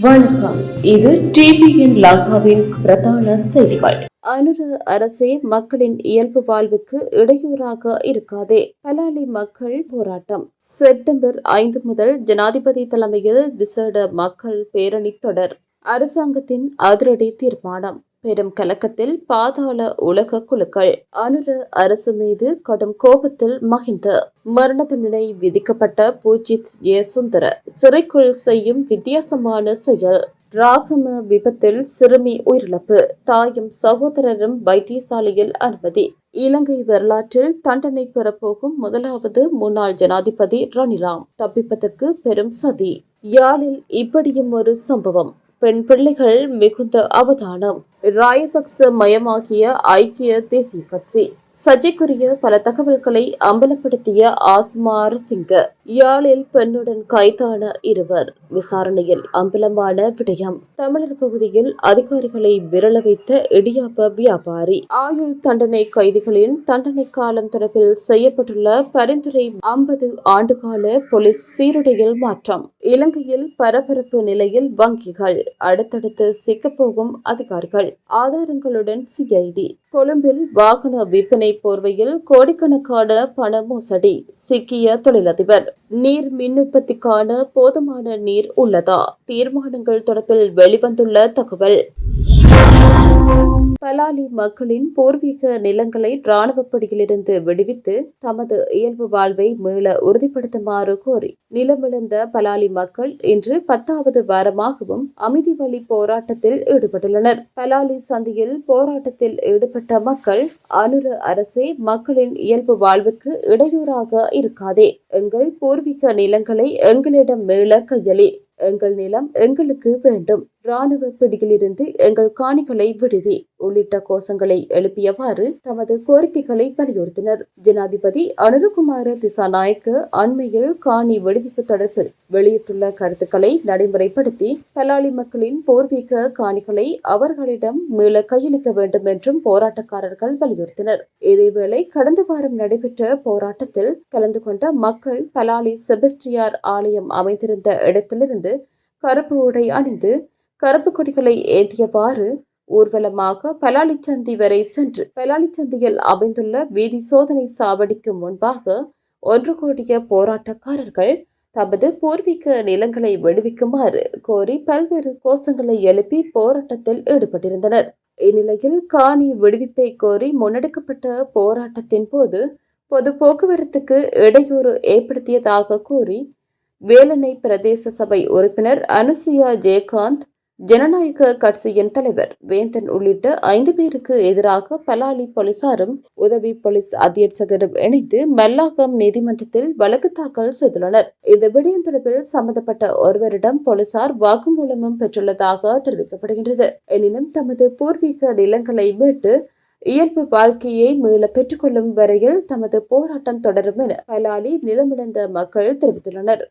வணக்கம். இது டிபிஎன் லாகாவின் பிரதான செய்திகள். அனுர அரசே மக்களின் இயல்பு வாழ்வுக்கு இடையூறாக இருக்காதே. பலாலி மக்கள் போராட்டம். செப்டம்பர் 5 முதல் ஜனாதிபதி தலைமையில் விசேட மக்கள் பேரணி தொடர். அரசாங்கத்தின் அதிரடி தீர்மானம். பெரும் கலக்கத்தில் பாதாள உலக குழுக்கள். அனுர அரசு மீது கடும் கோபத்தில் மகிந்த. மரண தண்டனை விதிக்கப்பட்ட பூஜித் சுந்தர சிறைக்குள் செய்யும் வித்தியாசமான செயல். ராகம விபத்தில் சிறுமி உயிரிழப்பு. தாயும் சகோதரரும் வைத்தியசாலையில் அனுமதி. இலங்கை வரலாற்றில் தண்டனை பெறப்போகும் முதலாவது முன்னாள் ஜனாதிபதி ரணிலாம் தப்பிப்பதற்கு பெரும் சதி. யாழில் இப்படியும் ஒரு சம்பவம். பெண் பிள்ளைகள் மிகுந்த அவதானம். ராயபக்ச மயமாகிய ஐக்கிய தேசிய கட்சி. சர்ச்சைக்குரிய பல தகவல்களை அம்பலப்படுத்திய ஆசுமார் சிங்க. யாழில் பெண்ணுடன் கைதான இருவர். விசாரணையில் அம்பலமான விடயம். தமிழர் பகுதியில் அதிகாரிகளை விரல வைத்த இடியாப்ப வியாபாரி. ஆயுள் தண்டனை கைதிகளின் தண்டனை காலம் தொடர்பில் செய்யப்பட்டுள்ள பரிந்துரை 50 ஆண்டுகால போலீஸ் சீருடையில் மாற்றம். இலங்கையில் பரபரப்பு நிலையில் வங்கிகள். அடுத்தடுத்து சிக்கப்போகும் அதிகாரிகள். ஆதாரங்களுடன் சிஐடி. கொழும்பில் வாகன விற்பனை போர்வையில் கோடிக்கணக்கான பண மோசடி. சிக்கிய தொழிலதிபர். நீர் மின் உற்பத்திக்கான போதுமான நீர் உள்ளதா? தீர்மானங்கள் தொடர்பில் வெளிவந்துள்ள தகவல். பலாலி மக்களின் பூர்வீக நிலங்களை இராணுவப்படியிலிருந்து விடுவித்து தமது இயல்பு வாழ்வை மீள உறுதிப்படுத்துமாறு கோரி நிலமிழந்த பலாலி மக்கள் இன்று 10வது வாரமாகவும் அமைதி வழி போராட்டத்தில் ஈடுபட்டுள்ளனர். பலாலி சந்தியில் போராட்டத்தில் ஈடுபட்ட மக்கள், அனுர அரசே மக்களின் இயல்பு வாழ்வுக்கு இடையூறாக இருக்காதே. எங்கள் பூர்வீக நிலங்களை எங்களிடம் மீள கையளி. எங்கள் நிலம் எங்களுக்கு வேண்டும். இராணுவ பிடியிலிருந்து எங்கள் காணிகளை விடுவி உள்ளிட்ட கோஷங்களை எழுப்பியவாறு தமது கோரிக்கைகளை வலியுறுத்தினர். ஜனாதிபதி அனுரகுமார திசாநாயக்க அண்மையில் காணி விடுவிப்பு தொடர்பில் வெளியிட்டுள்ள கருத்துக்களை நடைமுறைப்படுத்தி பலாலி மக்களின் பூர்வீக காணிகளை அவர்களிடம் மீள கையளிக்க வேண்டும் என்றும் போராட்டக்காரர்கள் வலியுறுத்தினர். இதேவேளை கடந்த வாரம் நடைபெற்ற போராட்டத்தில் கலந்து கொண்ட மக்கள் பலாலி செபஸ்டியார் ஆலயம் அமைந்திருந்த இடத்திலிருந்து கருப்பு உடை அணிந்து கருப்பு கொடிகளை ஏந்தியவாறு ஊர்வலமாக பலாலிச்சந்தி வரை சென்று பலாலிச்சந்தியில் அமைந்துள்ள வீதி சோதனை சாவடிக்கு முன்பாக ஒன்று கூடிய போராட்டக்காரர்கள் தமது பூர்வீக நிலங்களை விடுவிக்குமாறு கோரி பல்வேறு கோஷங்களை எழுப்பி போராட்டத்தில் ஈடுபட்டிருந்தனர். இந்நிலையில் காணி விடுவிப்பை கோரி முன்னெடுக்கப்பட்ட போராட்டத்தின் போது பொது போக்குவரத்துக்கு இடையூறு ஏற்படுத்தியதாக கூறி வேலனை பிரதேச சபை உறுப்பினர் அனுசுயா ஜெயகாந்த், ஜனநாயக கட்சியின் தலைவர் வேந்தன் உள்ளிட்ட 5 பேருக்கு எதிராக பலாலி போலீசாரும் உதவி போலீஸ் அத்தியட்சகரும் இணைந்து மல்லாகம் நீதிமன்றத்தில் வழக்கு தாக்கல் செய்துள்ளனர். இந்த விடயம் தொடர்பில் சம்பந்தப்பட்ட ஒருவரிடம் போலீசார் வாக்குமூலமும் பெற்றுள்ளதாக தெரிவிக்கப்படுகின்றது. எனினும் தமது பூர்வீக நிலங்களை மீட்டு இயல்பு வாழ்க்கையை மீள பெற்றுக்கொள்ளும் வரையில் தமது போராட்டம் தொடரும் என பலாலி நிலமிழந்த மக்கள் தெரிவித்துள்ளனர்.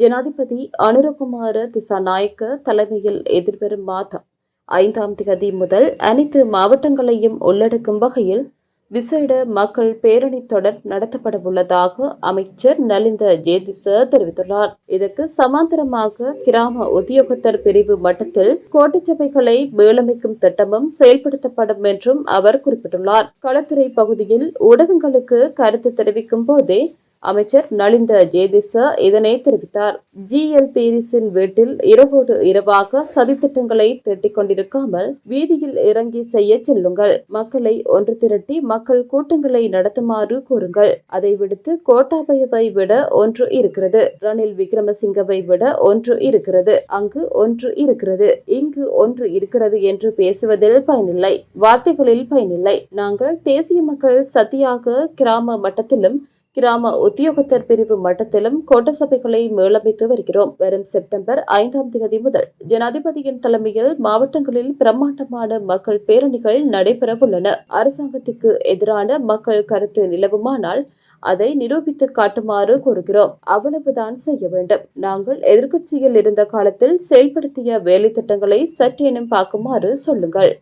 ஜனாதிபதி அனுரகுமார திசாநாயக்க தலைமையில் எதிர்வரும் மாதம் 5ஆம் தேதி முதல் அனைத்து மாவட்டங்களையும் உள்ளடக்கும் வகையில் விசேட மக்கள் பேரணி தொடர் நடத்தப்படவுள்ளதாக அமைச்சர் நலிந்த ஜேதிச தெரிவித்துள்ளார். இதற்கு சமாந்தரமாக கிராம உத்தியோகத்தர் பிரிவு மட்டத்தில் கோட்டச்சபைகளை மீளமைக்கும் திட்டமும் செயல்படுத்தப்படும் என்றும் அவர் குறிப்பிட்டுள்ளார். களத்துறை பகுதியில் ஊடகங்களுக்கு கருத்து தெரிவிக்கும் போதே அமைச்சர் நலிந்த ஜேதிச இதனை தெரிவித்தார். GL பீரிஸின் வீட்டில் இரவோடு இரவாக சதித்திட்டங்களை திட்டிக் கொண்டிருக்காமல் வீதியில் இறங்கி செய்ய செல்லுங்கள். மக்களை ஒன்று திரட்டி மக்கள் கூட்டங்களை நடத்துமாறு கூறுங்கள். அதை விடுத்து கோட்டாபயவை விட ஒன்று இருக்கிறது, ரணில் விக்ரமசிங்கவை விட ஒன்று இருக்கிறது, அங்கு ஒன்று இருக்கிறது, இங்கு ஒன்று இருக்கிறது என்று பேசுவதில் பயனில்லை, வார்த்தைகளில் பயனில்லை. நாங்கள் தேசிய மக்கள் சக்தியாக கிராம மட்டத்திலும் கிராம உத்தியோகத்தர் பிரிவு மட்டத்திலும் கோட்ட சபைகளை மேலமைத்து வருகிறோம். வரும் செப்டம்பர் 5ஆம் தேதி முதல் ஜனாதிபதியின் தலைமையில் மாவட்டங்களில் பிரம்மாண்டமான மக்கள் பேரணிகள் நடைபெறவுள்ளன. அரசாங்கத்துக்கு எதிரான மக்கள் கருத்து நிலவுமானால் அதை நிரூபித்து காட்டுமாறு கோருகிறோம். அவ்வளவுதான் செய்ய வேண்டும். நாங்கள் எதிர்க்கட்சியில் இருந்த காலத்தில் செயல்படுத்திய வேலை திட்டங்களை சற்றேனும் பார்க்குமாறு சொல்லுங்கள்.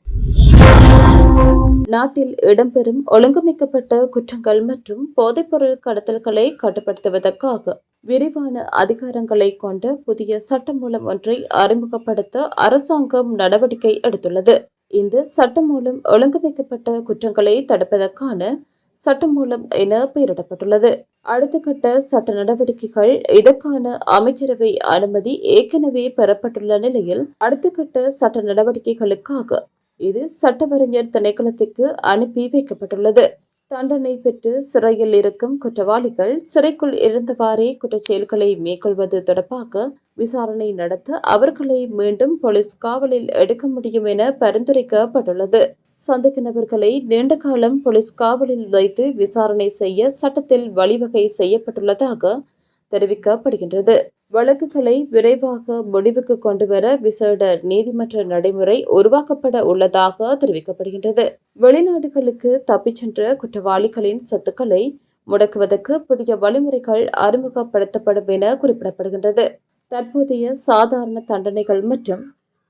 நாட்டில் இடம்பெறும் ஒழுங்கமைக்கப்பட்ட குற்றங்கள் மற்றும் போதைப்பொருள் கடத்தல்களை கட்டுப்படுத்துவதற்காக விரிவான அதிகாரங்களை கொண்ட புதிய சட்டமூலம் ஒன்றை அறிமுகப்படுத்த அரசாங்கம் நடவடிக்கை எடுத்துள்ளது. இந்த சட்டமூலம் ஒழுங்கமைக்கப்பட்ட குற்றங்களை தடுப்பதற்கான சட்டமூலம் என பெயரிடப்பட்டுள்ளது. அடுத்த கட்ட சட்ட நடவடிக்கைகள் இதற்கான அமைச்சரவை அனுமதி ஏற்கனவே பெறப்பட்டுள்ள நிலையில் அடுத்த கட்ட சட்ட நடவடிக்கைகளுக்காக இது சட்டவறிஞர் திணைக்களத்திற்கு அனுப்பி வைக்கப்பட்டுள்ளது. தண்டனை பெற்று சிறையில் இருக்கும் குற்றவாளிகள் சிறைக்குள் இருந்தவாறே குற்றச்செயல்களை மேற்கொள்வது தொடர்பாக விசாரணை நடத்த அவர்களை மீண்டும் போலீஸ் காவலில் எடுக்க முடியும் என பரிந்துரைக்கப்பட்டுள்ளது. சந்தேக நபர்களை நீண்ட காலம் போலீஸ் காவலில் வைத்து விசாரணை செய்ய சட்டத்தில் வழிவகை செய்யப்பட்டுள்ளதாக தெரிவிக்கப்படுகின்றது. வழக்குகளை விரைவாக முடிவுக்கு கொண்டுவர விசேட நீதிமன்ற நடைமுறை உருவாக்கப்பட உள்ளதாக தெரிவிக்கப்படுகின்றது. வெளிநாடுகளுக்கு தப்பிச் சென்ற குற்றவாளிகளின் சொத்துக்களை முடக்குவதற்கு புதிய வழிமுறைகள் அறிமுகப்படுத்தப்படும் என குறிப்பிடப்படுகின்றது. தற்போதைய சாதாரண தண்டனைகள் மற்றும்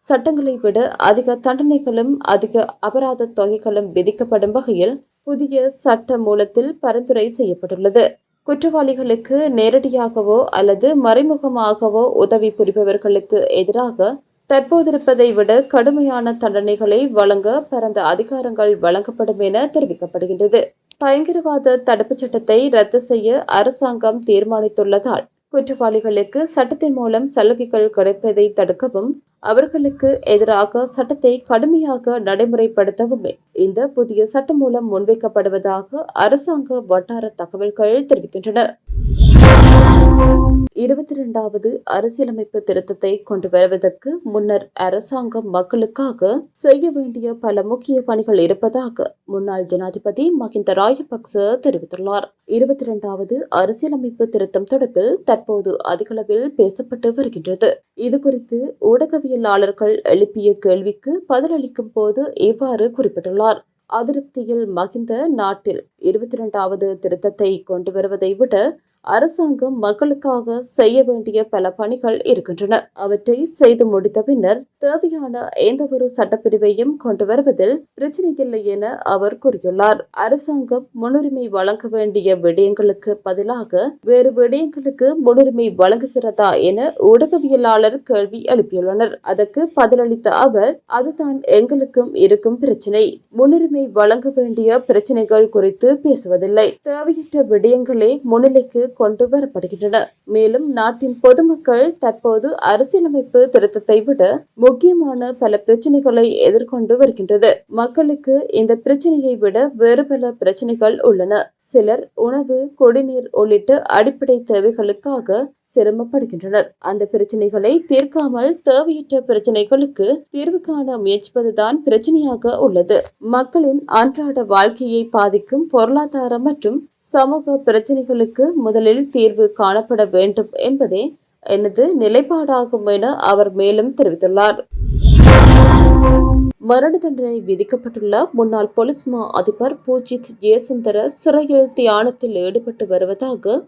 சட்டங்களை விட அதிக தண்டனைகளும் அதிக அபராத தொகைகளும் விதிக்கப்படும் வகையில் புதிய சட்ட மூலத்தில் பரிந்துரை செய்யப்பட்டுள்ளது. குற்றவாளிகளுக்கு நேரடியாகவோ அல்லது மறைமுகமாகவோ உதவி புரிபவர்களுக்கு எதிராக தற்போதிருப்பதை விட கடுமையான தண்டனைகளை வழங்க பரந்த அதிகாரங்கள் வழங்கப்படும் என தெரிவிக்கப்படுகின்றது. பயங்கரவாத தடுப்புச் சட்டத்தை ரத்து செய்ய அரசாங்கம் தீர்மானித்துள்ளதால் குற்றவாளிகளுக்கு சட்டத்தின் மூலம் சலுகைகள் கிடைப்பதை தடுக்கவும் அவர்களுக்கு எதிராக சட்டத்தை கடுமையாக நடைமுறைப்படுத்தவுமே இந்த புதிய சட்டம் மூலம் முன்வைக்கப்படுவதாக அரசாங்க வட்டார தகவல்கள் தெரிவிக்கின்றன. 22வது அரசியலமைப்பு திருத்தத்தை கொண்டு வருவதற்கு முன்னர் அரசாங்கம் மக்களுக்காக செய்ய வேண்டிய பல முக்கிய பணிகள் இருப்பதாக முன்னாள் ஜனாதிபதி மஹிந்த ராஜபக்ச தெரிவித்துள்ளார். 22வது அரசியலமைப்பு திருத்தம் தொடர்பில் தற்போது அதிகளவில் பேசப்பட்டு வருகின்றது. இதுகுறித்து ஊடகவியலாளர்கள் எழுப்பிய கேள்விக்கு பதிலளிக்கும் போது இவ்வாறு குறிப்பிட்டுள்ளார். அதிருப்தியில் மஹிந்த நாட்டில் 22வது திருத்தத்தை கொண்டு வருவதை விட அரசாங்கம் மக்களுக்காக செய்ய வேண்டிய பல பணிகள் இருக்கின்றன. அவற்றை செய்து முடித்த பின்னர் தேவையான எந்த ஒரு சட்டப்பிரிவையும் கொண்டு வருவதில் பிரச்சனையில்லை என அவர் கூறியுள்ளார். அரசாங்கம் முன்னுரிமை வழங்க வேண்டிய விடயங்களுக்கு பதிலாக வேறு விடயங்களுக்கு முன்னுரிமை வழங்குகிறதா என ஊடகவியலாளர் கேள்வி எழுப்பியுள்ளனர். அதற்கு பதிலளித்த அவர், அதுதான் எங்களுக்கும் இருக்கும் பிரச்சினை. முன்னுரிமை வழங்க வேண்டிய பிரச்சனைகள் குறித்து பேசுவதில்லை. தேவையற்ற விடயங்களே முன்னிலைக்கு கொண்டு வரப்படுகின்றன. மேலும் நாட்டின் பொதுமக்கள் தற்போது அரசியலமைப்பு திருத்தத்தை விட முக்கியமான பல பிரச்சனைகளை எதிர்கொண்டு வருகின்றது. மக்களுக்கு இந்த பிரச்சனையை விட வேறு பல பிரச்சனைகள் உள்ளன. சிலர் உணவு, குடிநீர் உள்ளிட்ட அடிப்படை தேவைகளுக்காக சிரமப்படுகின்றனர். அந்த பிரச்சனைகளை தீர்க்காமல் தேவையற்ற பிரச்சனைகளுக்கு தீர்வு காண முயற்சிப்பதுதான் பிரச்சனையாக உள்ளது. மக்களின் அன்றாட வாழ்க்கையை பாதிக்கும் பொருளாதார மற்றும் சமூக பிரச்சனைகளுக்கு முதலில் தீர்வு காணப்பட வேண்டும் என்பதே எனது நிலைப்பாடாகும் என அவர் மேலும் தெரிவித்துள்ளார். மரண தண்டனை விதிக்கப்பட்டுள்ள முன்னாள் போலீஸ் மா அதிபர் பூஜித் ஜெயசுந்தர சிறையில் தியானத்தில் ஈடுபட்டு வருவதாக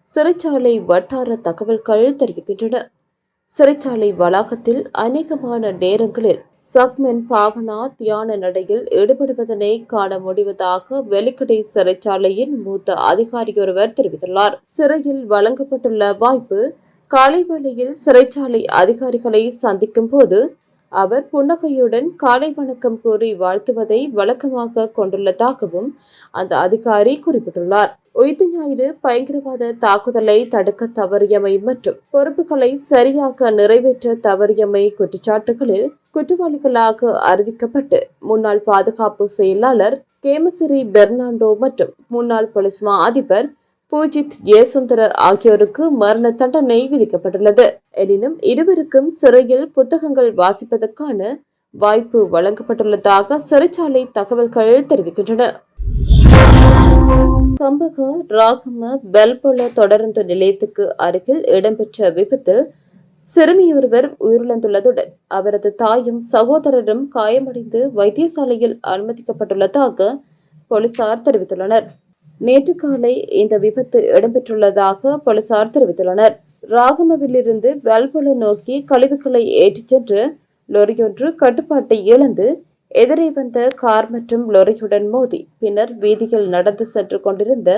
சிறைச்சாலை வட்டார தகவல்கள் தெரிவிக்கின்றன. சிறைச்சாலை வளாகத்தில் அநேகமான நேரங்களில் சக்மென் பாவனா தியான நடையில் ஈடுபடுவதனை காண முடிவதாக வெலிக்கடை சிறைச்சாலையின் மூத்த அதிகாரியொருவர் தெரிவித்துள்ளார். சிறையில் வழங்கப்பட்டுள்ள வாய்ப்பு காலை வேளையில் சிறைச்சாலை அதிகாரிகளை சந்திக்கும் போது அவர் புன்னகையுடன் காலை வணக்கம் கூறி வாழ்த்துவதை வழக்கமாக கொண்டுள்ளதாகவும் அந்த அதிகாரி குறிப்பிட்டுள்ளார். உயிர்த்த ஞாயிறு பயங்கரவாத தாக்குதலை தடுக்க தவறியமை மற்றும் பொறுப்புகளை சரியாக நிறைவேற்ற தவறியமை குற்றச்சாட்டுகளில் குற்றவாளிகளாக அறிவிக்கப்பட்டு முன்னாள் பாதுகாப்பு செயலாளர் கேமசிறி பெர்னாண்டோ மற்றும் முன்னாள் போலீஸ் மா அதிபர் பூஜித் ஜெயசுந்தர ஆகியோருக்கு மரண தண்டனை விதிக்கப்பட்டுள்ளது. எனினும் இருவருக்கும் சிறையில் புத்தகங்கள் வாசிப்பதற்கான வாய்ப்பு வழங்கப்பட்டுள்ளதாக சிறைச்சாலை தகவல்கள் தெரிவிக்கின்றன. கம்பக ராகம பெல்பொல தொடருந்து நிலையத்துக்கு அருகில் இடம்பெற்ற விபத்தில் சிறுமியொருவர் உயிரிழந்துள்ளதுடன் அவரது தாயும் சகோதரரும் காயமடைந்து வைத்தியசாலையில் அனுமதிக்கப்பட்டுள்ளதாக போலீசார் தெரிவித்துள்ளனர். நேற்று காலை இந்த விபத்து இடம்பெற்றுள்ளதாக போலீசார் தெரிவித்துள்ளனர். ராகமவிலிருந்து பெல்பொல நோக்கி கழிவுகளை ஏற்றிச் சென்று லொரியொன்று கட்டுப்பாட்டை இழந்து எதிரே வந்த கார் மற்றும் லொரியுடன் மோதி பின்னர் வீதியில் நடந்து சென்று கொண்டிருந்த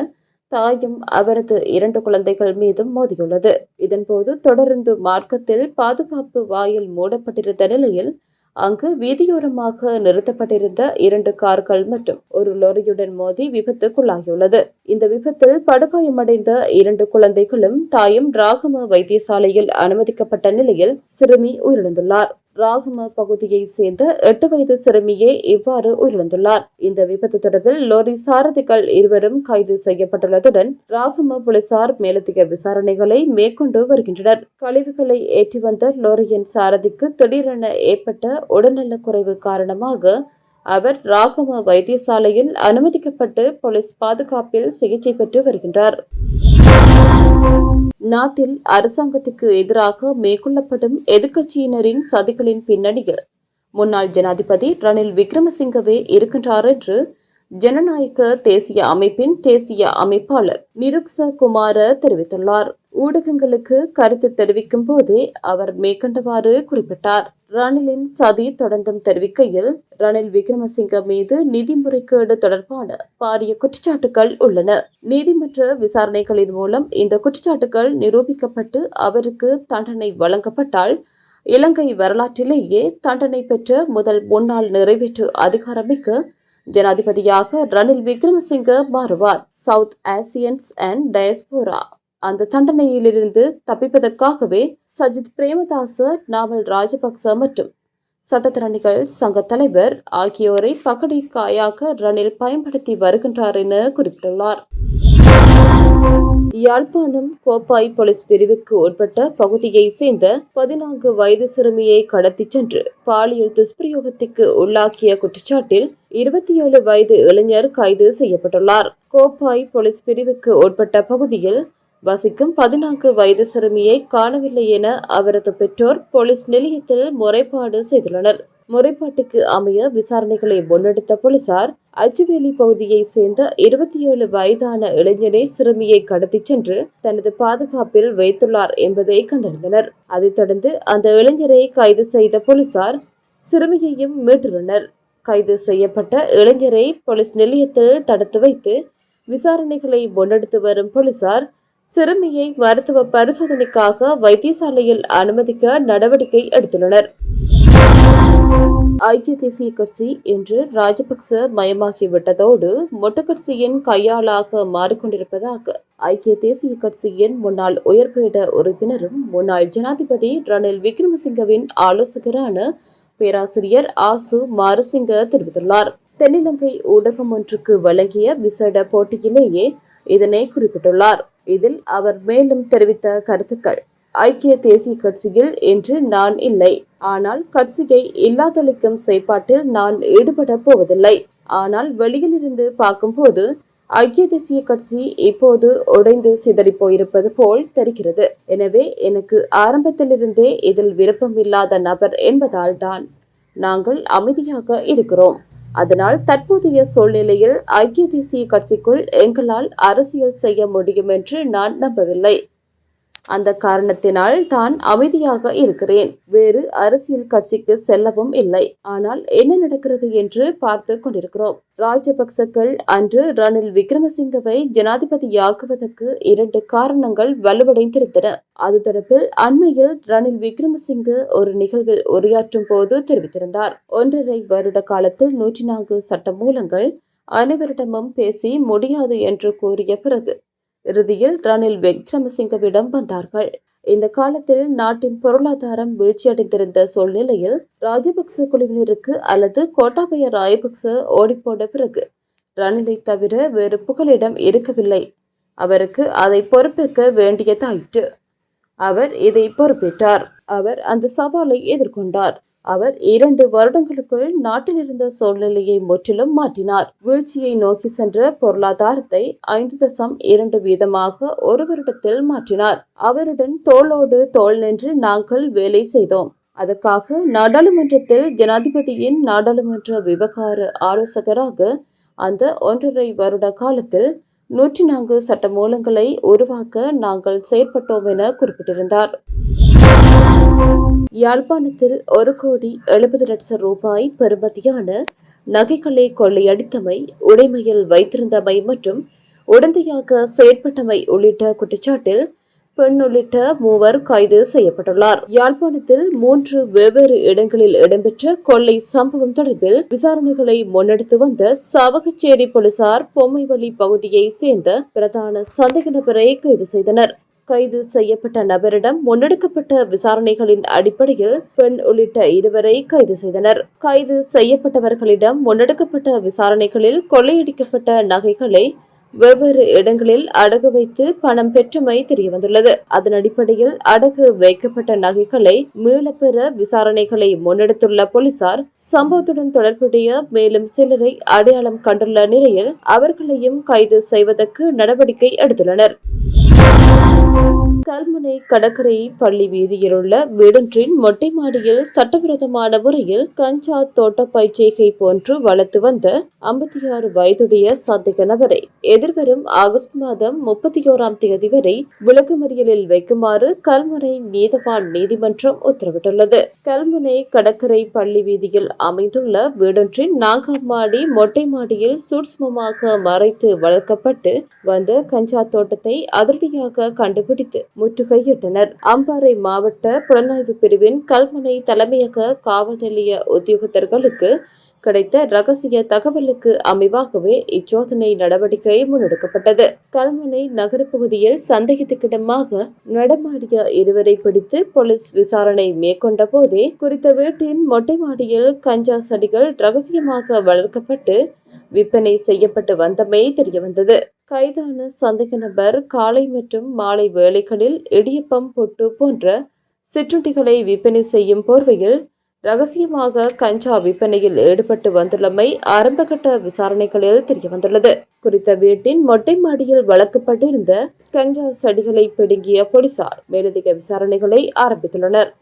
தாயும் அவரது 2 குழந்தைகள் மீதும் மோதியுள்ளது. இதன்போது தொடர்ந்து மார்க்கத்தில் பாதுகாப்பு வாயில் மூடப்பட்டிருந்த நிலையில் அங்கு வீதியோரமாக நிறுத்தப்பட்டிருந்த 2 கார்கள் மற்றும் ஒரு லொரியுடன் மோதி விபத்துக்குள்ளாகியுள்ளது. இந்த விபத்தில் படுகாயமடைந்த 2 குழந்தைகளும் தாயும் ராகம வைத்தியசாலையில் அனுமதிக்கப்பட்ட நிலையில் சிறுமி உயிரிழந்துள்ளார். ராகம பகுதியை சேர்ந்த 8 வயது சிறுமியே இவ்வாறு உயிரிழந்துள்ளார். இந்த விபத்து தொடர்பில் லோரி சாரதிகள் இருவரும் கைது செய்யப்பட்டுள்ளதுடன் ராகம போலீசார் மேலதிக விசாரணைகளை மேற்கொண்டு வருகின்றனர். கழிவுகளை ஏற்றி வந்த லோரியின் சாரதிக்கு திடீரென ஏற்பட்ட உடல்நலக் குறைவு காரணமாக அவர் ராகம வைத்தியசாலையில் அனுமதிக்கப்பட்டு போலீஸ் பாதுகாப்பில் சிகிச்சை பெற்று வருகின்றார். நாட்டில் அரசாங்கத்துக்கு எதிராக மேற்கொள்ளப்படும் எதிர்க்கட்சியினரின் சதிகளின் பின்னணியில் முன்னாள் ஜனாதிபதி ரணில் விக்ரமசிங்கவே இருக்கின்றார் என்று ஜனநாயக தேசிய அமைப்பின் தேசிய அமைப்பாளர் நிருக்ச குமார தெரிவித்துள்ளார். ஊடகங்களுக்கு கருத்து தெரிவிக்கும் போதே அவர் மேற்கண்டவாறு குறிப்பிட்டார். ரணிலின் சதி தொடர்ந்தும் தெரிவிக்கையில், ரணில் விக்ரமசிங்க மீது நிதி முறைகேடு தொடர்பான பாரிய குற்றச்சாட்டுகள் உள்ளன. நீதிமன்ற விசாரணைகளின் மூலம் இந்த குற்றச்சாட்டுகள் நிரூபிக்கப்பட்டு அவருக்கு தண்டனை வழங்கப்பட்டால் இலங்கை வரலாற்றிலேயே தண்டனை பெற்ற முதல் முன்னாள் நிறைவேற்று அதிகாரமிக்க ஜனாதிபதியாக ரணில் விக்ரமசிங்க மாறுவார். சவுத் ஆசியன்ஸ் அண்ட் டயஸ்போரா அந்த தண்டனையிலிருந்து தப்பிப்பதற்காகவே சஜித் பிரேமதாச, நாமல் ராஜபக்ச மற்றும் சட்டத்தரணிகள் சங்க தலைவர் ஆகியோரை பகடி காயாக ரணில் பயன்படுத்தி வருகின்றார் என குறிப்பிட்டுள்ளார். யாழ்ப்பாணம் கோப்பாய் போலீஸ் பிரிவுக்கு உட்பட்ட பகுதியை சேர்ந்த 14 வயது சிறுமியை கடத்திச் சென்று பாலியல் துஷ்பிரயோகத்திற்கு உள்ளாக்கிய குற்றச்சாட்டில் 27 வயது இளைஞர் கைது செய்யப்பட்டுள்ளார். கோப்பாய் போலீஸ் பிரிவுக்கு உட்பட்ட பகுதியில் வசிக்கும் 14 வயது சிறுமியை காணவில்லை என அவரது பெற்றோர் போலீஸ் நிலையத்தில் முறைப்பாடு செய்துள்ளனர். முறைப்பாட்டுக்கு அமைய விசாரணைகளை முன்னெடுத்த போலீசார் அச்சுவேலி பகுதியை சேர்ந்த 27 வயதான இளைஞனை சிறுமியை கடத்திச் சென்று தனது பாதுகாப்பில் வைத்துள்ளார் என்பதை கண்டறிந்தனர். அதைத் தொடர்ந்து அந்த இளைஞரை கைது செய்த போலீசார் சிறுமியையும் மீட்டுள்ளனர். கைது செய்யப்பட்ட இளைஞரை போலீஸ் நிலையத்தில் தடுத்து வைத்து விசாரணைகளை முன்னெடுத்து வரும் போலீசார் சிறுமியை மருத்துவ பரிசோதனைக்காக வைத்தியசாலையில் அனுமதிக்க நடவடிக்கை எடுத்துள்ளனர். ஐக்கிய தேசிய கட்சி இன்று ராஜபக்ச மயமாகிவிட்டதோடு மொட்டு கட்சியின் கையாளாக மாறிக்கொண்டிருப்பதாக ஐக்கிய தேசிய கட்சியின் முன்னாள் உயர்பீட உறுப்பினரும் முன்னாள் ஜனாதிபதி ரணில் விக்ரமசிங்கவின் ஆலோசகரான பேராசிரியர் ஆசு மாரசிங்க தெரிவித்துள்ளார். தென்னிலங்கை ஊடகம் ஒன்றுக்கு வழங்கிய விசேட போட்டியிலேயே இதனை குறிப்பிட்டுள்ளார். இதில் அவர் மேலும் தெரிவித்த கருத்துக்கள்: ஐக்கிய தேசிய கட்சியில் இன்று நான் இல்லை. ஆனால் கட்சியை இல்லாதொழிக்கும் செயற்பாட்டில் நான் ஈடுபட போவதில்லை. ஆனால் வெளியிலிருந்து பார்க்கும்போது ஐக்கிய தேசிய கட்சி இப்போது உடைந்து சிதறி போயிருப்பது போல் தெரிகிறது. எனவே எனக்கு ஆரம்பத்திலிருந்தே இதில் விருப்பமில்லாத நபர் என்பதால் தான் நாங்கள் அமைதியாக இருக்கிறோம். அதனால் தற்போதைய சூழ்நிலையில் ஐக்கிய தேசிய கட்சிக்குள் எங்களால் அரசியல் செய்ய முடியும் என்று நான் நம்பவில்லை. அந்த காரணத்தினால் தான் அமைதியாக இருக்கிறேன். வேறு அரசியல் கட்சிக்கு செல்லவும் இல்லை. ஆனால் என்ன நடக்கிறது என்று பார்த்து கொண்டிருக்கிறோம். ராஜபக்சக்கள் அன்று ரணில் விக்ரமசிங்கவை ஜனாதிபதியாக்குவதற்கு 2 காரணங்கள் வலுவடைந்திருந்தன. அது தொடர்பில் அண்மையில் ரணில் விக்ரமசிங்க ஒரு நிகழ்வில் உரையாற்றும் போது தெரிவித்திருந்தார். 1.5 வருட காலத்தில் 104 சட்டமூலங்கள் அனைவரிடமும் பேசி முடியாது என்று கூறிய பிறகு இறுதியில் ரணில் விக்ரமசிங்கவிடம் வந்தார்கள். இந்த காலத்தில் நாட்டின் பொருளாதாரம் வீழ்ச்சியடைந்திருந்த சூழ்நிலையில் ராஜபக்ச குழுவினருக்கு அல்லது கோட்டாபய ராஜபக்ச ஓடிப்போன பிறகு ரணிலை தவிர வேறு புகலிடம் இருக்கவில்லை. அவருக்கு அதை பொறுப்பேற்க வேண்டியதாயிற்று. அவர் இதை பொறுப்பேற்றார். அவர் அந்த சவாலை எதிர்கொண்டார். அவர் 2 வருடங்களுக்குள் நாட்டில் இருந்த சூழ்நிலையை முற்றிலும் மாற்றினார். வீழ்ச்சியை நோக்கி சென்ற பொருளாதாரத்தை 5.2% ஒரு வருடத்தில் மாற்றினார். அவருடன் தோளோடு தோள் நின்று நாங்கள் வேலை செய்தோம். அதற்காக நாடாளுமன்றத்தில் ஜனாதிபதியின் நாடாளுமன்ற விவகார ஆலோசகராக அந்த 1.5 வருட காலத்தில் 104 சட்டமூலங்களை உருவாக்க நாங்கள் செயற்பட்டோம் என குறிப்பிட்டிருந்தார். யாழ்ப்பாணத்தில் 1,70,00,000 ரூபாய் பெறுமதியான நகைகளை கொள்ளையடித்தமை, உடைமையில் வைத்திருந்தமை மற்றும் உடந்தையாக செயற்பட்டமை உள்ளிட்ட குற்றச்சாட்டில் பெண் உள்ளிட்ட 3 கைது செய்யப்பட்டுள்ளார். யாழ்ப்பாணத்தில் 3 வெவ்வேறு இடங்களில் இடம்பெற்ற கொள்ளை சம்பவம் தொடர்பில் விசாரணைகளை முன்னெடுத்து வந்த சாவகச்சேரி போலீசார் பொம்மைவழி பகுதியை சேர்ந்த பிரதான சந்தேக நபரை கைது செய்தனர். கைது செய்யப்பட்ட நபரிடம் முன்னெடுக்கப்பட்ட விசாரணைகளின் அடிப்படையில் பெண் உள்ளிட்ட 2 கைது செய்தனர். கைது செய்யப்பட்டவர்களிடம் முன்னெடுக்கப்பட்ட விசாரணைகளில் கொள்ளையடிக்கப்பட்ட நகைகளை வெவ்வேறு இடங்களில் அடகு வைத்து பணம் பெற்றமை தெரியவந்துள்ளது. அதன் அடிப்படையில் அடகு வைக்கப்பட்ட நகைகளை மீளப்பெற விசாரணைகளை முன்னெடுத்துள்ள போலீசார் சம்பவத்துடன் தொடர்புடைய மேலும் சிலரை அடையாளம் கண்டுள்ள நிலையில் அவர்களையும் கைது செய்வதற்கு நடவடிக்கை எடுத்துள்ளனர். கல்முனை கடற்கரை பள்ளி வீதியில் உள்ள வீடொன்றின் மொட்டை மாடியில் சட்டவிரோதமான முறையில் கஞ்சா தோட்ட பயிற்சிகை போன்று வளர்த்து வந்த 56 வயதுடைய சந்தேக நபரை எதிர்வரும் ஆகஸ்ட் மாதம் 31ஆம் தேதி வரை விளக்குமறியலில் வைக்குமாறு கல்முனை நீதவான் நீதிமன்றம் உத்தரவிட்டுள்ளது. கல்முனை கடற்கரை பள்ளி வீதியில் அமைந்துள்ள வீடொன்றின் 4ஆம் மாடி மொட்டை மாடியில் சூட்சுமமாக மறைத்து வளர்க்கப்பட்டு வந்த கஞ்சா தோட்டத்தை அதிரடியாக கண்டுபிடித்து முற்றுகையிட்டனர். அம்பாறை மாவட்ட புலனாய்வு பிரிவின் கல்முனை தலைமையக காவல் நிலைய உத்தியோகத்தர்களுக்கு கிடைத்த ரகசிய தகவலுக்கு அமைவாகவே இச்சோதனை நடவடிக்கை முன்னெடுக்கப்பட்டது. கல்முனை நகர பகுதியில் சந்தேகத்துக்கிடமாக நடமாடிய 2 பிடித்து போலீஸ் விசாரணை மேற்கொண்ட போதே குறித்த வீட்டின் மொட்டை மாடியில் கஞ்சா செடிகள் ரகசியமாக வளர்க்கப்பட்டு விற்பனை செய்யப்பட்டு வந்தமை தெரியவந்தது. கைதான சந்தேக நபர் காலை மற்றும் மாலை வேளைகளில் இடியப்பம், பொட்டு போன்ற சிற்றுண்டிகளை விற்பனை செய்யும் போர்வையில் ரகசியமாக கஞ்சா விற்பனையில் ஈடுபட்டு வந்துள்ளமை ஆரம்பகட்ட விசாரணைகளில் தெரியவந்துள்ளது. குறித்த வீட்டின் மொட்டை மாடியில் வளர்க்கப்பட்டிருந்த கஞ்சா செடிகளை பிடுங்கிய போலீசார் மேலதிக விசாரணைகளை ஆரம்பித்துள்ளனர்.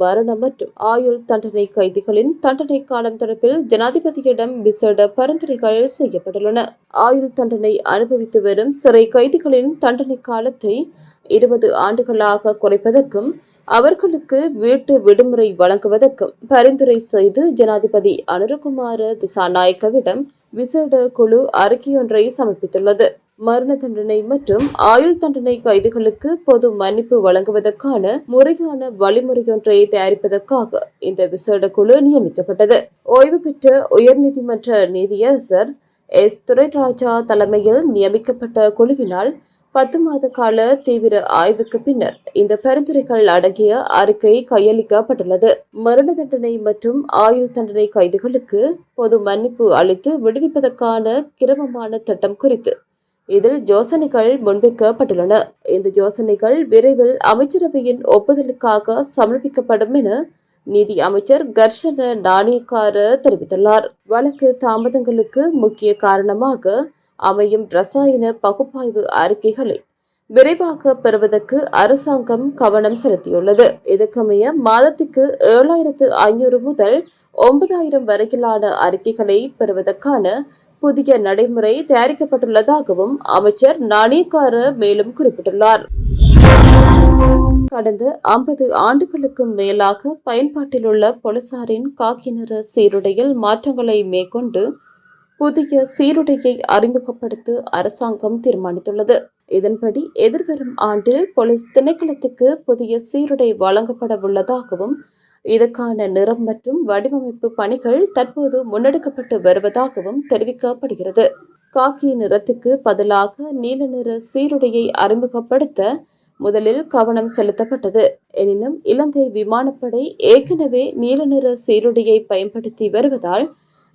மரண மற்றும் ஆயுள் தண்டனை கைதிகளின் தண்டனை காலம் தொடர்பில் ஜனாதிபதியிடம் விசேட பரிந்துரைகள் செய்யப்பட்டுள்ளன. ஆயுள் தண்டனை அனுபவித்து வரும் சிறை கைதிகளின் தண்டனை காலத்தை 20 ஆண்டுகளாக குறைப்பதற்கும் அவர்களுக்கு வீட்டு விடுமுறை வழங்குவதற்கும் பரிந்துரை செய்து ஜனாதிபதி அனுரகுமார திசாநாயக்கவிடம் விசேட குழு அறிக்கையொன்றை சமர்ப்பித்துள்ளது. மரண தண்டனை மற்றும் ஆயுள் தண்டனை கைதிகளுக்கு பொது மன்னிப்பு வழங்குவதற்கான முறையான வழிமுறையொன்றை தயாரிப்பதற்காக இந்த விசேட குழு நியமிக்கப்பட்டது. ஓய்வு பெற்ற உயர்நீதிமன்ற நீதியரசர் எஸ். துரைராஜா தலைமையில் நியமிக்கப்பட்ட குழுவினால் 10 மாத கால தீவிர ஆய்வுக்கு பின்னர் இந்த பரிந்துரைகள் அடங்கிய அறிக்கை கையளிக்கப்பட்டுள்ளது. மரண தண்டனை மற்றும் ஆயுள் தண்டனை கைதிகளுக்கு பொது மன்னிப்பு அளித்து விடுவிப்பதற்கான கிரமமான திட்டம் குறித்து இதில் யோசனைகள் முன்வைக்கப்பட்டுள்ளன. இந்த யோசனைகள் விரைவில் அமைச்சரவையின் ஒப்புதலுக்காக சமர்ப்பிக்கப்படும் என நீதி அமைச்சர் கர்ஷன நாணயக்கார தெரிவித்துள்ளார். வழக்கு தாமதங்களுக்கு முக்கிய காரணமாக அமையும் ரசாயன பகுப்பாய்வு அறிக்கைகளை விரைவாக பெறுவதற்கு அரசாங்கம் கவனம் செலுத்தியுள்ளது. இதற்கமைய மாதத்துக்கு 7500 முதல் 9000 வரையிலான அறிக்கைகளை பெறுவதற்கான புதிய நடைமுறை தயாரிக்கப்பட்டுள்ளதாகவும் அமைச்சர் நாணயக்கார மேலும் குறிப்பிட்டுள்ளார். கடந்த 50 ஆண்டுகளுக்கு மேலாக பயன்பாட்டில் உள்ள போலீசாரின் காக்கி நிற சீருடையில் மாற்றங்களை மேற்கொண்டு புதிய சீருடையை அறிமுகப்படுத்த அரசாங்கம் தீர்மானித்துள்ளது. இதன்படி எதிர்வரும் ஆண்டில் போலீஸ் திணைக்களத்துக்கு புதிய சீருடை வழங்கப்பட உள்ளதாகவும் இதற்கான நிறம் மற்றும் வடிவமைப்பு பணிகள் தற்போது முன்னெடுக்கப்பட்டு வருவதாகவும் தெரிவிக்கப்படுகிறது. காக்கி நிறத்துக்கு பதிலாக நீல நிற சீருடையை அறிமுகப்படுத்த முதலில் கவனம் செலுத்தப்பட்டது. எனினும் இலங்கை விமானப்படை ஏற்கனவே நீல நிற சீருடையை பயன்படுத்தி வருவதால்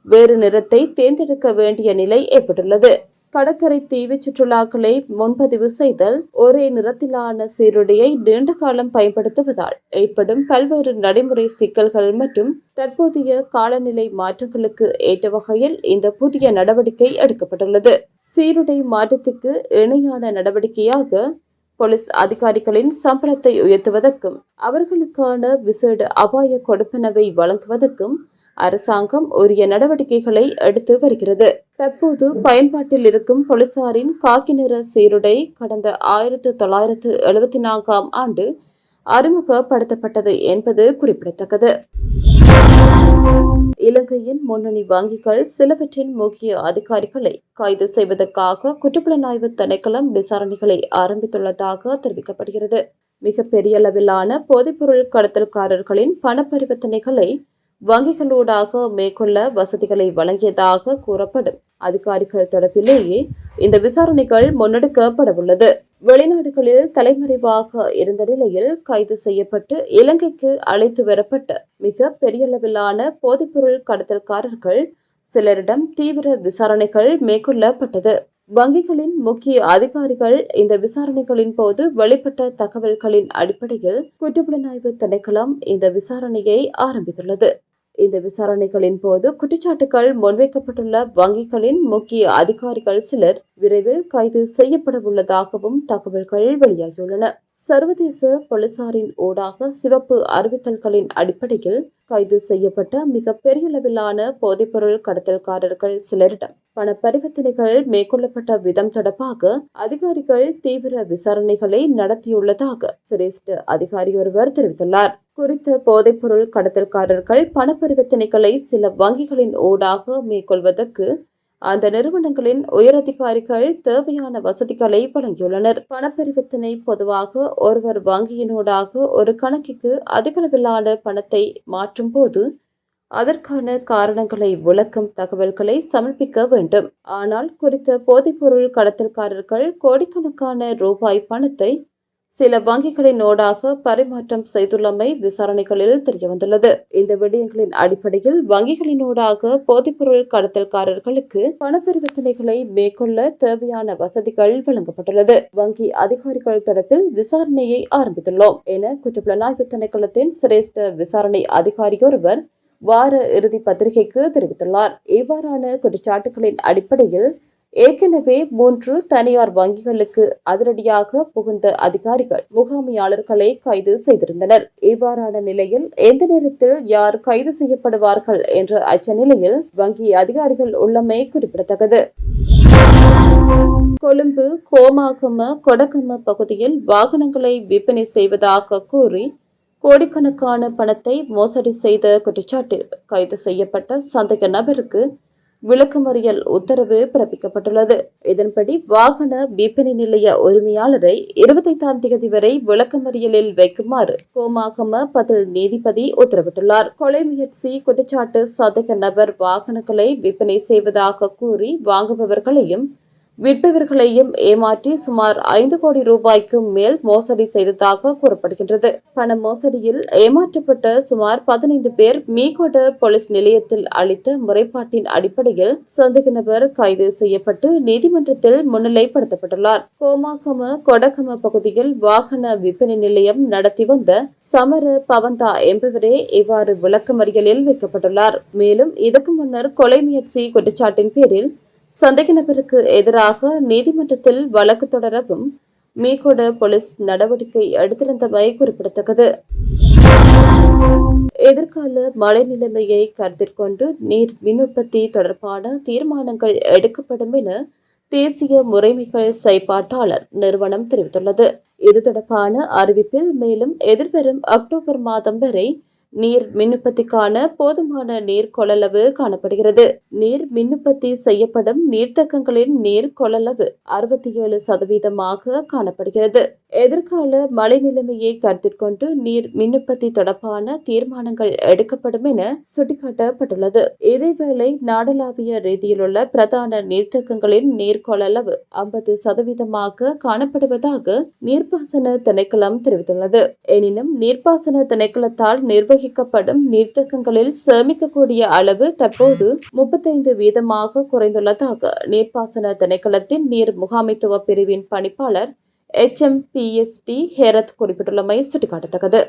வேறு நிறத்தை தேர்ந்தெடுக்க வேண்டிய நிலை ஏற்பட்டுள்ளது. கடற்கரை தீவு சுற்றுலாக்களை முன்பதிவு செய்தல், ஒரே நிறத்திலான சீருடையை நீண்ட காலம் பயன்படுத்துவதால் ஏற்படும் பல்வேறு நடைமுறை சிக்கல்கள் மற்றும் தற்போதைய காலநிலை மாற்றங்களுக்கு ஏற்ற வகையில் இந்த புதிய நடவடிக்கை எடுக்கப்பட்டுள்ளது. சீருடை மாற்றத்துக்கு இணையான நடவடிக்கையாக போலீஸ் அதிகாரிகளின் சம்பளத்தை உயர்த்துவதற்கும் அவர்களுக்கான விசேட அபாய கொடுப்பனவை வழங்குவதற்கும் அரசாங்கம் உரிய நடவடிக்கைகளை எடுத்து வருகிறது. தற்போது பயன்பாட்டில் இருக்கும் போலீசாரின் காக்கி நிற சீருடை கடந்த 1974ஆம் ஆண்டு அறிமுகப்படுத்தப்பட்டது என்பது குறிப்பிடத்தக்கது. இலங்கையின் முன்னணி வங்கிகள் சிலவற்றின் முக்கிய அதிகாரிகளை கைது செய்வதற்காக குற்றப்புலனாய்வு திணைக்களம் விசாரணைகளை ஆரம்பித்துள்ளதாக தெரிவிக்கப்படுகிறது. மிகப்பெரிய அளவிலான போதைப்பொருள் கடத்தல்காரர்களின் பண பரிவர்த்தனைகளை வங்கிகளூடாக மேற்கொள்ள வசதிகளை வழங்கியதாக கூறப்படும் அதிகாரிகள் தொடர்பிலேயே இந்த விசாரணைகள் முன்னெடுக்கப்படவுள்ளது. வெளிநாடுகளில் தலைமறைவாக இருந்த நிலையில் கைது செய்யப்பட்டு இலங்கைக்கு அழைத்து வரப்பட்ட மிக பெரிய அளவிலான போதைப்பொருள் கடத்தல்காரர்கள் சிலரிடம் தீவிர விசாரணைகள் மேற்கொள்ளப்பட்டது. வங்கிகளின் முக்கிய அதிகாரிகள் இந்த விசாரணைகளின் போது வெளிப்பட்ட தகவல்களின் அடிப்படையில் குற்றப்புலனாய்வு திணைக்களம் இந்த விசாரணையை ஆரம்பித்துள்ளது. இந்த விசாரணைகளின் போது குற்றச்சாட்டுகள் முன்வைக்கப்பட்டுள்ள வங்கிகளின் முக்கிய அதிகாரிகள் சிலர் விரைவில் கைது செய்யப்படவுள்ளதாகவும் தகவல்கள் வெளியாகியுள்ளன. சர்வதேச போலீசாரின் ஊடாக சிவப்பு அறிவித்தல்களின் அடிப்படையில் கைது செய்யப்பட்ட மிக பெரிய அளவிலான போதைப்பொருள் கடத்தல்காரர்கள் சிலரிடம் பண பரிவர்த்தனைகள் மேற்கொள்ளப்பட்ட விதம் தொடர்பாக அதிகாரிகள் தீவிர விசாரணைகளை நடத்தியுள்ளதாக சிரேஷ்ட அதிகாரி ஒருவர் தெரிவித்துள்ளார். குறித்த போதைப்பொருள் கடத்தல்காரர்கள் பண பரிவர்த்தனைகளை சில வங்கிகளின் ஊடாக மேற்கொள்வதற்கு அந்த நிறுவனங்களின் உயரதிகாரிகள் தேவையான வசதிகளை வழங்கியுள்ளனர். பணப்பரிவர்த்தனை பொதுவாக ஒருவர் வங்கியினூடாக ஒரு கணக்கிற்கு அதிகளவிலான பணத்தை மாற்றும் போது அதற்கான காரணங்களை விளக்கும் தகவல்களை சமர்ப்பிக்க வேண்டும். ஆனால் குறித்த போதைப்பொருள் கடத்தல்காரர்கள் கோடிக்கணக்கான ரூபாய் பணத்தை சில வங்கிகளினூடாக பரிமாற்றம் செய்துள்ளமை விசாரணைகளில் தெரியவந்துள்ளது. இந்த விடயங்களின் அடிப்படையில் வங்கிகளினூடாக போதைப்பொருள் கடத்தல்காரர்களுக்கு பண பரிவர்த்தனைகளை மேற்கொள்ள தேவையான வசதிகள் வழங்கப்பட்டுள்ளது. வங்கி அதிகாரிகள் தொடர்பில் விசாரணையை ஆரம்பித்துள்ளோம் என குற்றப்புலனாய்வு திணைக்களத்தின் சிரேஷ்ட விசாரணை அதிகாரி ஒருவர் வார இறுதி பத்திரிகைக்கு தெரிவித்துள்ளார். இவ்வாறான குற்றச்சாட்டுகளின் அடிப்படையில் ஏற்கனவே 3 தனியார் வங்கிகளுக்கு அதிரடியாக புகுந்த அதிகாரிகள் முகாமையாளர்களை கைது செய்திருந்தனர். இவ்வாறான நிலையில் எந்த நேரத்தில் யார் கைது செய்யப்படுவார்கள் என்ற அச்ச நிலையில் வங்கி அதிகாரிகள் உள்ளமை குறிப்பிடத்தக்கது. கொழும்பு கோமாகம கொடகம பகுதியில் வாகனங்களை விற்பனை செய்வதாக கூறி கோடிக்கணக்கான பணத்தை மோசடி செய்த குற்றச்சாட்டில் கைது செய்யப்பட்ட சந்தேக நபருக்கு விளக்கமறியல் உத்தரவு பிறப்பிக்கப்பட்டுள்ளது. இதன்படி வாகன விற்பனை நிலைய உரிமையாளரை 25ஆம் தேதி வரை விளக்கமறியலில் வைக்குமாறு கோமாகம பதில் நீதிபதி உத்தரவிட்டுள்ளார். கொலை முயற்சி குற்றச்சாட்டு சந்தேக நபர் வாகனங்களை விற்பனை செய்வதாக கூறி வாங்குபவர்களையும் விற்பவர்களையும் ஏமாற்றி சுமார் 5 கோடி ரூபாய்க்கு மேல் மோசடி செய்ததாக கூறப்படுகின்றது. பண மோசடியில் ஏமாற்றப்பட்ட சுமார் 15 பேர் மீகொட போலீஸ் நிலையத்தில் அளித்த முறைப்பாட்டின் அடிப்படையில் சந்தேக நபர் கைது செய்யப்பட்டு நீதிமன்றத்தில் முன்னிலைப்படுத்தப்பட்டுள்ளார். கோமாகம கொடகம பகுதியில் வாகன விற்பனை நிலையம் நடத்தி வந்த சமர பவந்தா என்பவரே இவ்வாறு விளக்கமறியலில் வைக்கப்பட்டுள்ளார். மேலும் இதற்கு முன்னர் கொலை முயற்சி குற்றச்சாட்டின் பேரில் சந்தேக நபருக்கு எதிராக நீதிமன்றத்தில் வழக்கு தொடரவும் மீகொட போலீஸ் நடவடிக்கை எடுத்திருந்தமை குறிப்பிடத்தக்கது. எதிர்கால மழை நிலைமையை கருத்தில் கொண்டு நீர் மின் உற்பத்தி தொடர்பான தீர்மானங்கள் எடுக்கப்படும் என தேசிய முறைமைகள் செயற்பாட்டாளர் நிறுவனம் தெரிவித்துள்ளது. இது தொடர்பான அறிவிப்பில் மேலும் எதிர்வரும் அக்டோபர் மாதம் வரை நீர் மின்னுற்பத்திக்கான போதுமான நீர் கொள்ளளவு காணப்படுகிறது. நீர் மின்னுற்பத்தி செய்யப்படும் நீர்த்தக்கங்களின் நீர் கொள்ளளவு 67% காணப்படுகிறது. எதிர்கால மழை நிலைமையை கருத்தில் கொண்டு நீர் மின்னுற்பத்தி தொடர்பான தீர்மானங்கள் எடுக்கப்படும் என சுட்டிக்காட்டப்பட்டுள்ளது. இதேவேளை நாடளாவிய ரீதியிலுள்ள பிரதான நீர்த்தக்கங்களின் நீர் கொள்ளளவு 50% காணப்படுவதாக நீர்ப்பாசன திணைக்களம் தெரிவித்துள்ளது. எனினும் நீர்ப்பாசன திணைக்களத்தால் நிர்வகிக்கப்படும் நீர்த்தக்கங்களில் சேமிக்கக்கூடிய அளவு தற்போது 35% குறைந்துள்ளதாக நீர்ப்பாசன திணைக்களத்தின் நீர் முகாமைத்துவ பிரிவின் பணிப்பாளர் HMPST ஹேரத் குறிப்பிட்டுள்ளமை சுட்டிக்காட்டத்தக்கது.